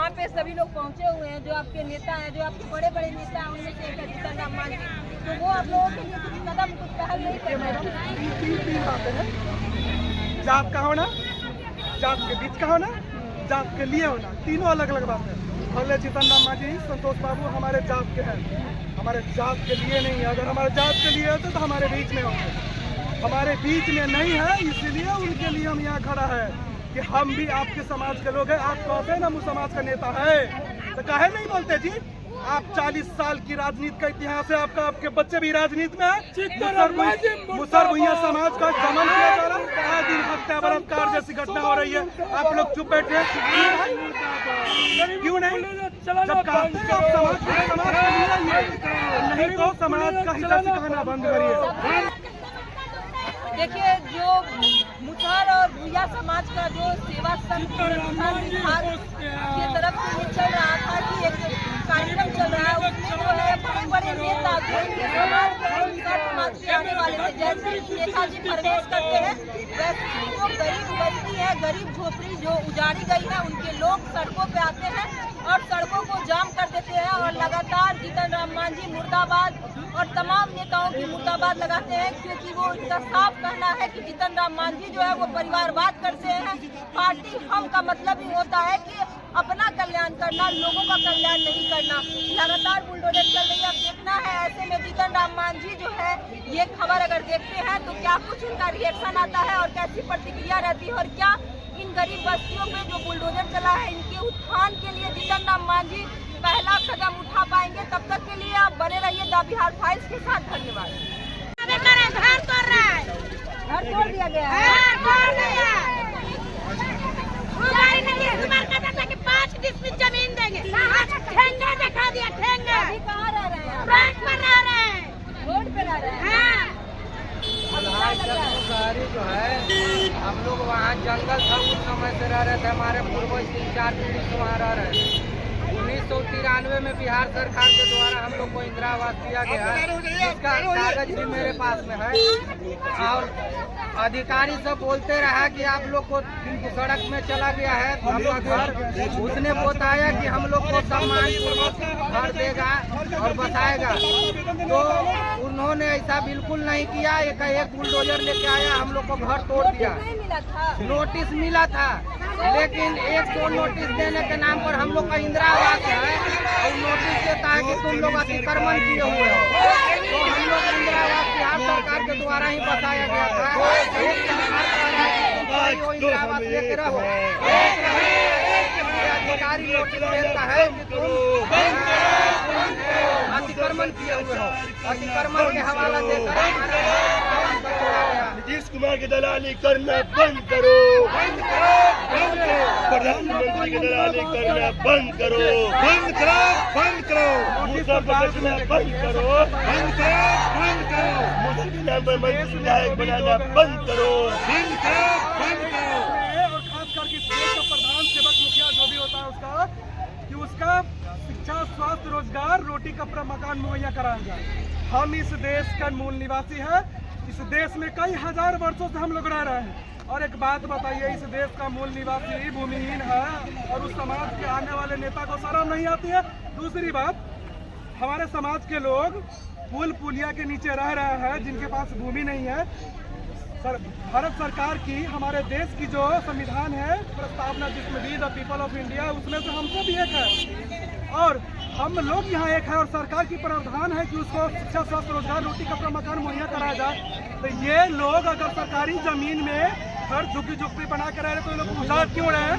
वहाँ पे सभी लोग पहुँचे हुए हैं, जो आपके नेता हैं, जो आपके बड़े बड़े नेता हैं, उनमें से एक है जीतन राम मांझी। तो वो आप लोगों के लिए कुछ कदम, कुछ पहल नहीं कर रहे हैं। तीन बातें हैं, जात का होना, जात के बीच का होना, जात के लिए होना, तीनों अलग अलग बात है। पहले जीतन राम मांझी, संतोष बाबू हमारे जात के हैं, हमारे जात के लिए नहीं है। अगर हमारे जात के लिए होते तो हमारे बीच में होते, हमारे बीच में नहीं है, इसीलिए उनके लिए हम यहाँ खड़ा है कि हम भी आपके समाज के लोग हैं। आप कहते हैं ना मुझ समाज का नेता है, तो काहे नहीं बोलते जी? आप 40 साल की राजनीति का इतिहास है आपका, आपके बच्चे भी राजनीति में है। मुसर भुइयां समाज का दमन किया जा रहा है, आए दिन हत्या बलात्कार जैसी घटना हो रही है, आप लोग चुप बैठे क्यों नहीं? जब कहते हैं आप समाज के लिए नहीं तो समाज का हित सिखाना बंद करिए। देखिए, जो मुसहर और भुइयां समाज का जो सेवा संघ की तरफ से ये चल रहा था कि एक कार्यक्रम चल रहा है, उसमें जो है बड़े बड़े नेता जो समाज के आने वाले थे, जैसे नेताजी प्रवेश करते हैं, वैसे ही जो गरीब बस्ती है, गरीब झोपड़ी जो उजाड़ी गई है, उनके लोग सड़कों पे आते हैं और सड़कों को जाम कर देते हैं और लगातार जीतन राम मांझी मुर्दाबाद और तमाम नेताओं की मुर्दाबाद लगाते हैं, क्योंकि वो इनका साफ कहना है कि जीतन राम मांझी जो है वो परिवारवाद करते हैं। पार्टी हम का मतलब ही होता है कि अपना कल्याण करना, लोगों का कल्याण नहीं करना। लगातार बुलडोजर चल रही है, अब देखना है ऐसे में जीतन राम मांझी जो है ये खबर अगर देखते हैं तो क्या कुछ उनका रिएक्शन आता है और कैसी प्रतिक्रिया रहती है, और क्या इन गरीब बस्तियों पे जो बुलडोजर चला है इनके उत्थान के लिए जीतन राम मांझी पहला कदम उठा पाएंगे। तब तक के लिए आप बने रहिए द बिहार फाइल्स के साथ। धन्यवाद। घर तोड़ दिया गया है, 5 डिसमिल जमीन देंगे, ठेंगा दिखा दिया, ठेंगा। अभी कहाँ रह रहे हैं? बैंक पर रह रहे हैं, रोड पे रह रहे हैं। हाँ। शहरी जो है, हम लोग वहाँ जंगल था उस समय से रह रहे थे, हमारे पूर्वज 3-4 पीढ़ी से वहाँ रह रहे थे। 1993 में बिहार सरकार के द्वारा हम लोग को इंदिरा आवास दिया गया है, जिसका कागज भी मेरे पास में है। और अधिकारी सब बोलते रहा कि आप लोग को सड़क में चला गया है आपका घर, उसने बताया कि हम लोग को सम्मान घर देगा और बसाएगा, तो उन्होंने ऐसा बिल्कुल नहीं किया। एक बुलडोजर लेके आया, हम लोग को घर तोड़ दिया। नोटिस मिला था, लेकिन 100 नोटिस देने के नाम पर हम लोग का इंदिरा आवास है और नोटिस देता है कि तुम लोग अतिक्रमण किए हुए हो। तो हम लोग इंदिरा आवास बिहार सरकार के द्वारा ही बताया गया था। इंदिरा आवास लेके रहो, अधिकारी नोटिस देता है कि तुम अतिक्रमण किए हुए हो, अतिक्रमण के हवाला देकर नीतीश कुमार की दलाली करना बंद करो, प्रधानमंत्री की दलाली करना बंद करो, बंद करो, बंद करो, मुसर को बेचना बंद करो, बंद करो, बंद करो, मुसर के नाम पर विधायक बनाना बंद करो, बंद करो, बंद करो। और खास करके इस देश का प्रधान सेवक मुखिया जो भी होता है उसका, कि उसका शिक्षा, स्वास्थ्य, रोजगार, रोटी, कपड़ा, मकान मुहैया कराया जाए। हम इस देश का मूल निवासी है, इस देश में कई हजार वर्षों से हम लोग रह रहे हैं। और एक बात बताइए, इस देश का मूल निवासी भूमिहीन है और उस समाज के आने वाले नेता को शर्म नहीं आती है। दूसरी बात, हमारे समाज के लोग पुल पुलिया के नीचे रह रहे हैं, जिनके पास भूमि नहीं है। भारत सरकार की, हमारे देश की जो संविधान है प्रस्तावना, जिसमें we the people of India, उसमें से हमसे भी एक है और हम लोग यहाँ एक है, और सरकार की प्रावधान है कि उसको शिक्षा, स्वास्थ्य, रोजगार, रोटी, कपड़ा, मकान मुहैया कराया जाए। तो ये लोग अगर सरकारी जमीन में घर झुग्गी झुग्गी बना के रह रहे तो ये लोग उजाड़ क्यों रहे हैं?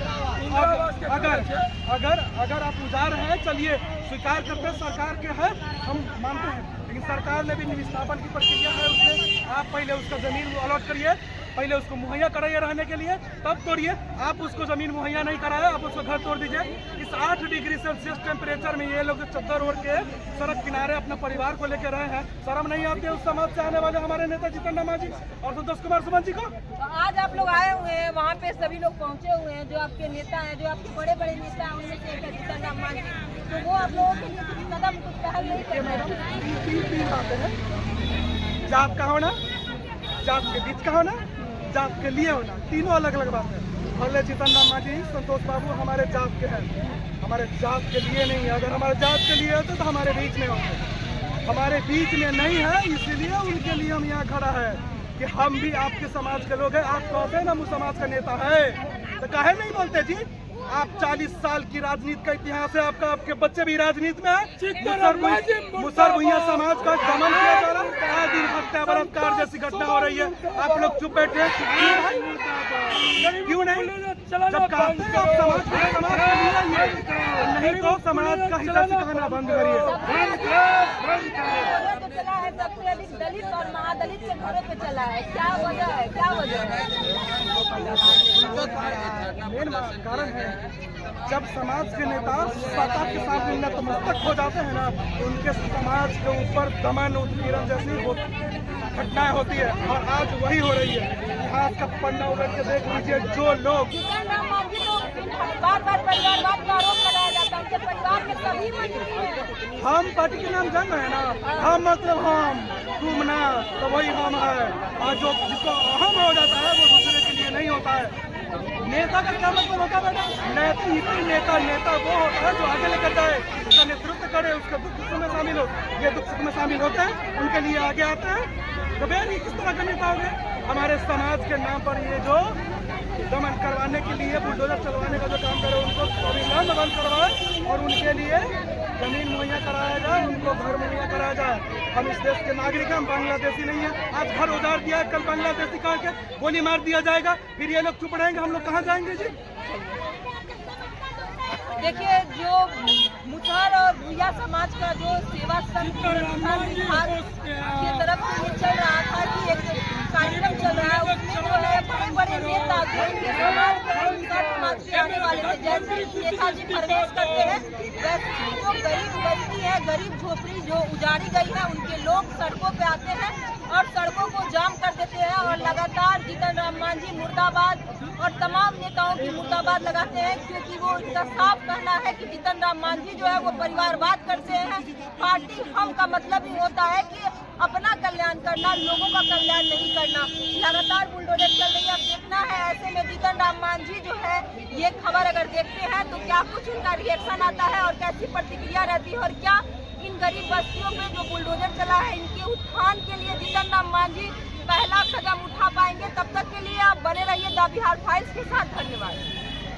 अगर आप उजाड़ रहे हैं, चलिए स्वीकार करते हैं, सरकार के है, हम मानते हैं, लेकिन सरकार ने भी निविस्थापन की प्रक्रिया है, उसमें आप पहले उसका जमीन अलॉट करिए, पहले उसको मुहैया कराइए रहने के लिए, तब तोड़िए। आप उसको जमीन मुहैया नहीं कराया, आप उसको घर तोड़ दीजिए। इस 8 डिग्री सेल्सियस टेम्परेचर में ये लोग चद्दर ओढ़ के सड़क किनारे अपने परिवार को लेकर रहे हैं। शर्म नहीं आती है उस समाज से आने वाले हमारे नेता जीतन राम मांझी और संतोष कुमार सुमन जी को? तो आज आप लोग आए हुए हैं, वहाँ पे सभी लोग पहुँचे हुए हैं, जो आपके नेता हैं, जो आपके बड़े बड़े नेता हैं, उनमें से एक है जीतन राम मांझी। तो वो आप लोगों के लिए कुछ कदम, कुछ पहल नहीं कर रहे हैं। तीन बातें हैं, जात का होना, जात के बीच का होना, जात के लिए होना, तीनों अलग अलग बात है। भले जीतन राम मांझी संतोष बाबू हमारे जात के हैं, हमारे जात के लिए नहीं है। अगर हमारे जात के लिए होते तो हमारे बीच में होते, हमारे बीच में नहीं है, इसीलिए उनके लिए हम यहाँ खड़ा है कि हम भी आपके समाज के लोग हैं। आप कहते हैं ना हम समाज का नेता है, तो काहे नहीं बोलते जी? आप 40 साल की राजनीति का इतिहास है आपका, आपके बच्चे भी राजनीति में है। मुसर भुइयां समाज का दमन किया जा रहा है, आए दिन हत्या बलात्कार जैसी घटना हो रही है, आप लोग चुप बैठे क्यों नहीं? जब कहते हैं आप समाज के लिए नहीं तो समाज का हित सिखाना बंद करिए। जो चला है सबसे अधिक दलित और महादलित के घरों पे चला है, क्या वजह है? क्या वजह है? मेन कारण है जब समाज के नेता सत्ता के साथ नतमस्तक हो जाते हैं ना, उनके समाज के ऊपर दमन उत्पीड़न जैसी घटनाएं होती है, और आज वही हो रही है। इतिहास का पन्ना उलट के देख लीजिए, जो लोग बार बार परिवारवाद का आरोप लगाया जाता है, उनके परिवार के सभी मंत्री हैं। हम पार्टी के नाम जान रहे हैं ना, हम मतलब हम, तुम ना, तो वही हम है। और जो जिसको अहम हो जाता है वो दूसरे के लिए नहीं होता है। नेता का क्या मतलब होता है बेटा? नेता वो होता है जो आगे लेकर जाए, उसका नेतृत्व करे, उसके दुख सुख में शामिल हो। ये दुख सुख में शामिल होते हैं, उनके लिए आगे आते हैं। तो भैया ये किस तरह का नेता हो गए? हमारे समाज के नाम पर ये जो दमन करवाने के लिए बुलडोजर चलवाने का जो काम करे, उनको अविलंब बंद करवाए और उनके लिए जमीन मुहैया कराया जाए, उनको घर मुहैया कराया जाए। हम इस देश के नागरिक हैं, हम बांग्लादेशी नहीं है। आज घर उजाड़ दिया, कल बांग्लादेशी कहा के गोली मार दिया जाएगा, फिर ये लोग चुप रहेंगे, हम लोग कहाँ जाएंगे जी? देखिए, जो मुसहर और भुइयां समाज का जो सेवा संघ विभाग की तरफ से ये चल रहा था कि एक कार्यक्रम चल रहा है, उसमें जो है बड़े बड़े नेता जो इनके समाज के आने वाले थे, जैसे नेताजी प्रवेश करते हैं, वैसे ही जो गरीब बस्ती है, गरीब झोपड़ी जो उजाड़ी गई है, उनके लोग सड़कों पे आते हैं और सड़कों को जाम कर देते हैं और लगातार जीतन राम मांझी मुर्दाबाद और तमाम नेताओं की मुर्दाबाद लगाते हैं, क्योंकि वो इनका साफ कहना है कि जीतन राम मांझी जो है वो परिवारवाद करते हैं। पार्टी हम का मतलब ही होता है कि अपना कल्याण करना, लोगों का कल्याण नहीं करना। लगातार बुलडोजर चल रही है, अब देखना है ऐसे में जीतन राम मांझी जो है ये खबर अगर देखते हैं तो क्या कुछ उनका रिएक्शन आता है और कैसी प्रतिक्रिया रहती है, और क्या इन गरीब बस्तियों पे जो बुलडोजर चला है इनके उत्थान के लिए जीतन राम मांझी पहला कदम उठा पाएंगे। तब तक के लिए आप बने रहिए द बिहार फाइल्स के साथ। धन्यवाद।